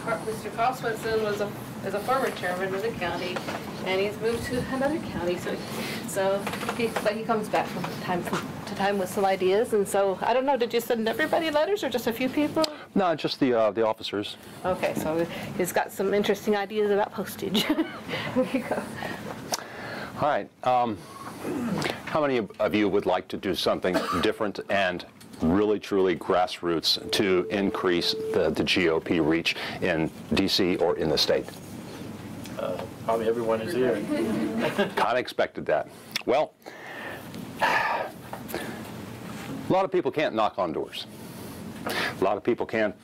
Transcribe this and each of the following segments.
Mr. Carl Swinson is a former chairman of the county, and he's moved to another county. But he comes back from time to time with some ideas. And so I don't know. Did you send everybody letters or just a few people? No, just the officers. Okay, so he's got some interesting ideas about postage. There you go. All right. How many of you would like to do something different and really, truly grassroots to increase the GOP reach in D.C. or in the state? Probably everyone is here. Kind of expected that. Well, a lot of people can't knock on doors. A lot of people can't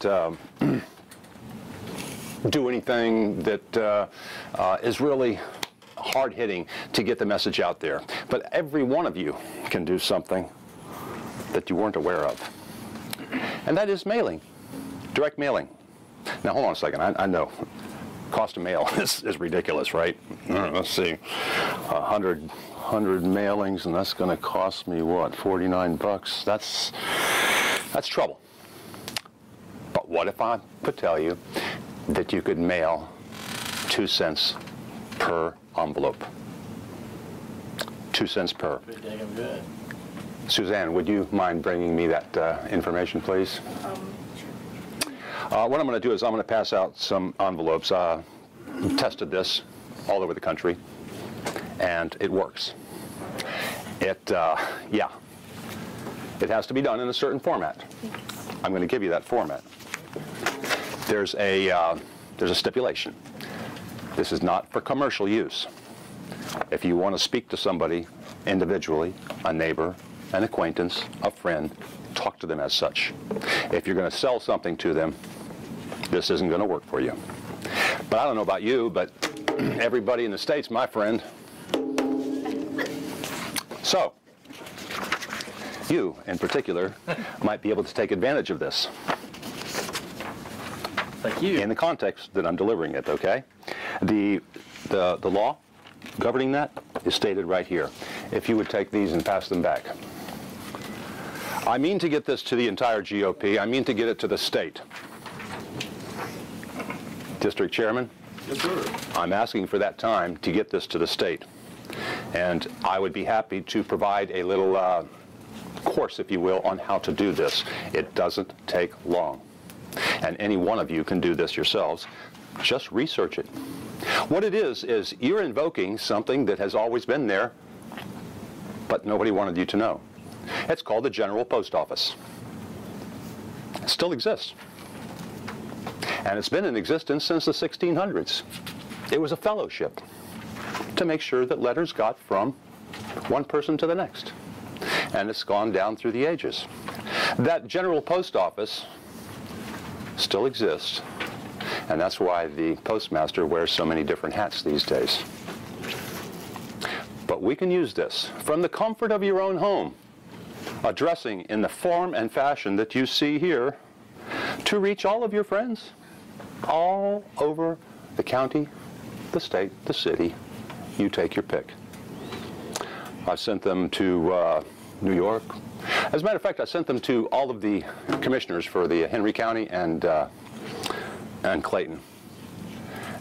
do anything that is really hard-hitting to get the message out there. But every one of you can do something that you weren't aware of. And that is mailing, direct mailing. Now, hold on a second. I know cost of mail is ridiculous, right? Let's see, 100 mailings, and that's going to cost me, what, 49 bucks? That's trouble. But what if I could tell you that you could mail 2 cents per envelope? 2 cents per. Pretty damn good. Suzanne, would you mind bringing me that information, please? What I'm going to do is I'm going to pass out some envelopes. Tested this all over the country, and it works. Yeah, it has to be done in a certain format. I'm going to give you that format. There's a stipulation. This is not for commercial use. If you want to speak to somebody individually, a neighbor, an acquaintance, a friend, talk to them as such. If you're going to sell something to them, this isn't going to work for you. But I don't know about you, but everybody in the State's my friend. So, you in particular might be able to take advantage of this. Thank you. In the context that I'm delivering it, okay? The law governing that is stated right here. If you would take these and pass them back. I mean to get this to the entire GOP. I mean to get it to the state. District Chairman? Yes, sir. I'm asking for that time to get this to the state. And I would be happy to provide a little course, if you will, on how to do this. It doesn't take long. And any one of you can do this yourselves. Just research it. What it is you're invoking something that has always been there, but nobody wanted you to know. It's called the General Post Office. It still exists. And it's been in existence since the 1600s. It was a fellowship to make sure that letters got from one person to the next. And it's gone down through the ages. That General Post Office still exists, and that's why the postmaster wears so many different hats these days. But we can use this from the comfort of your own home, addressing in the form and fashion that you see here, to reach all of your friends all over the county, the state, the city. You take your pick. I've sent them to New York. As a matter of fact, I sent them to all of the commissioners for the Henry County and Clayton.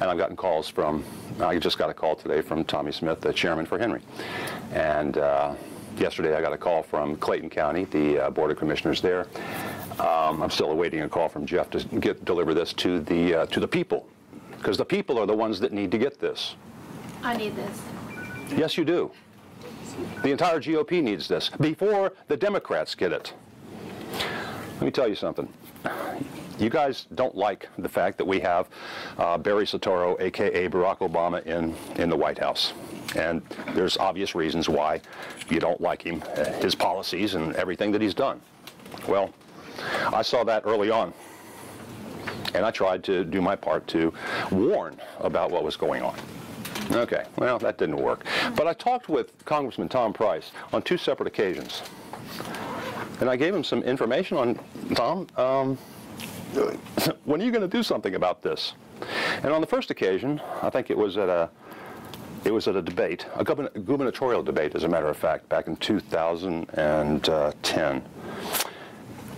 And I've gotten calls from, I just got a call today from Tommy Smith, the chairman for Henry. And yesterday I got a call from Clayton County, the Board of Commissioners there. I'm still awaiting a call from Jeff to deliver this to the people, because the people are the ones that need to get this. I need this. Yes, you do. The entire GOP needs this before the Democrats get it. Let me tell you something. You guys don't like the fact that we have Barry Soetoro, a.k.a. Barack Obama, in the White House. And there's obvious reasons why you don't like him, his policies and everything that he's done. Well, I saw that early on, and I tried to do my part to warn about what was going on. Okay, well, that didn't work. But I talked with Congressman Tom Price on 2 separate occasions, and I gave him some information on, Tom, when are you going to do something about this? And on the first occasion, I think it was at a debate, a gubernatorial debate, as a matter of fact, back in 2010.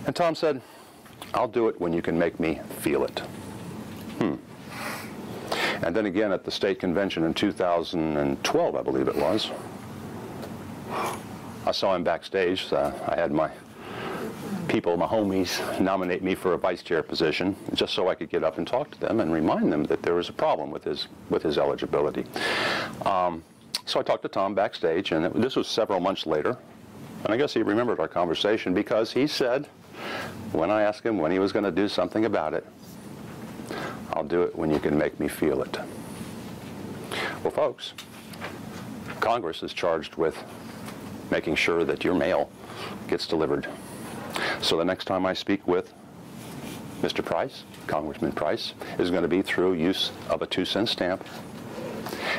And Tom said, I'll do it when you can make me feel it. And then again at the state convention in 2012, I believe it was. I saw him backstage. I had my people, my homies, nominate me for a vice chair position just so I could get up and talk to them and remind them that there was a problem with his eligibility. So I talked to Tom backstage, and this was several months later. And I guess he remembered our conversation because he said, when I asked him when he was going to do something about it, "I'll do it when you can make me feel it." Well, folks, Congress is charged with making sure that your mail gets delivered. So the next time I speak with Mr. Price, Congressman Price, is going to be through use of a 2-cent stamp.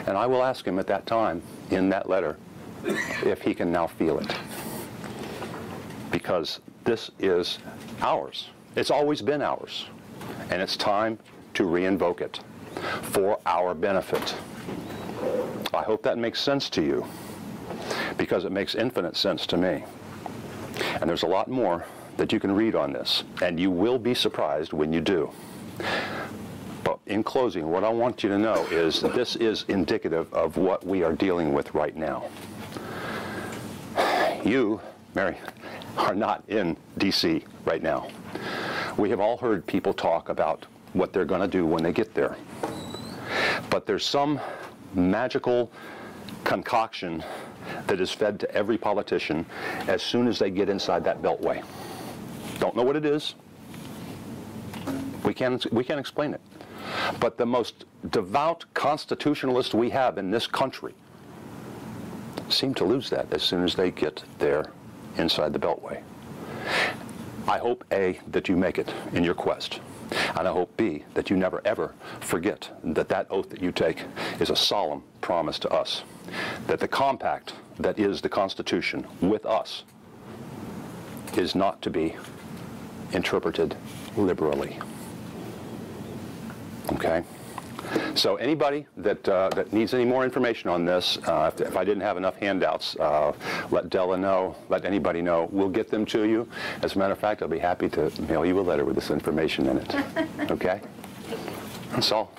And I will ask him at that time, in that letter, if he can now feel it. Because this is ours. It's always been ours. And it's time to reinvoke it for our benefit. I hope that makes sense to you, because it makes infinite sense to me. And there's a lot more that you can read on this, and you will be surprised when you do. But in closing, what I want you to know is that this is indicative of what we are dealing with right now. You, Mary, are not in D.C. right now. We have all heard people talk about what they're going to do when they get there. But there's some magical concoction that is fed to every politician as soon as they get inside that beltway. Don't know what it is. We can't explain it. But the most devout constitutionalists we have in this country seem to lose that as soon as they get there inside the beltway. I hope, A, that you make it in your quest. And I hope, B, that you never ever forget that that oath that you take is a solemn promise to us, that the compact that is the Constitution with us is not to be interpreted liberally. Okay? So anybody that needs any more information on this, if I didn't have enough handouts, let Della know, let anybody know. We'll get them to you. As a matter of fact, I'll be happy to mail you a letter with this information in it. Okay? That's all.